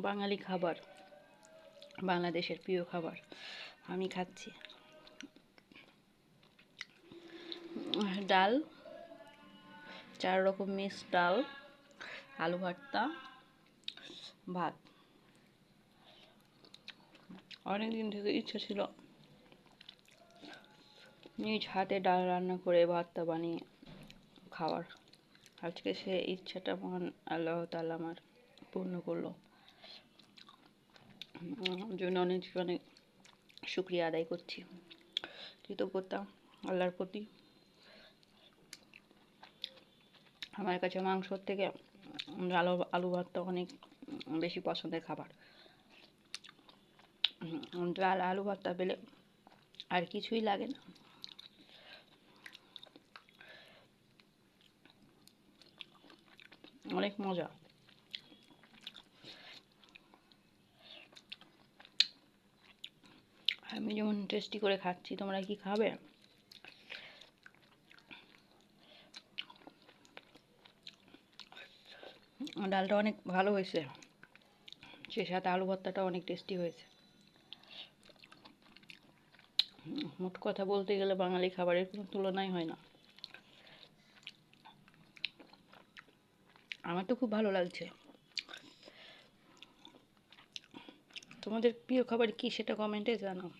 বাঙালি খাবার, বাংলাদেশের প্রিয় খাবার আমি খাচ্ছি। ডাল, 4 রকম মিক্স ডাল, আলু ভর্তা, ভাত। অনেকদিন থেকে ইচ্ছা ছিল নিজ হাতে ডাল রান্না করে ভাতটা বানিয়ে খাওয়ার। আজকে সে ইচ্ছাটা মহান আল্লাহ তাআলা আমার পূর্ণ করলো। জন্য অনেক অনেক শুকরিয়া আদায় করছি, কৃতজ্ঞতা আল্লাহর প্রতি। আমার কাছে মাংসর থেকে আলু ভর্তা অনেক বেশি পছন্দের খাবার। ডাল আলু ভর্তা পেলে আর কিছুই লাগে না। অনেক মজা। আমি যেমন টেস্টি করে খাচ্ছি, তোমরা কি খাবে? ডালটা অনেক ভালো হয়েছে, সে সাথে আলু ভর্তাটা অনেক টেস্টি হয়েছে। মোট কথা বলতে গেলে বাঙালি খাবারের কোনো তুলনাই হয় না। আমার তো খুব ভালো লাগছে। তোমাদের প্রিয় খাবার কি সেটা কমেন্টে জানাও।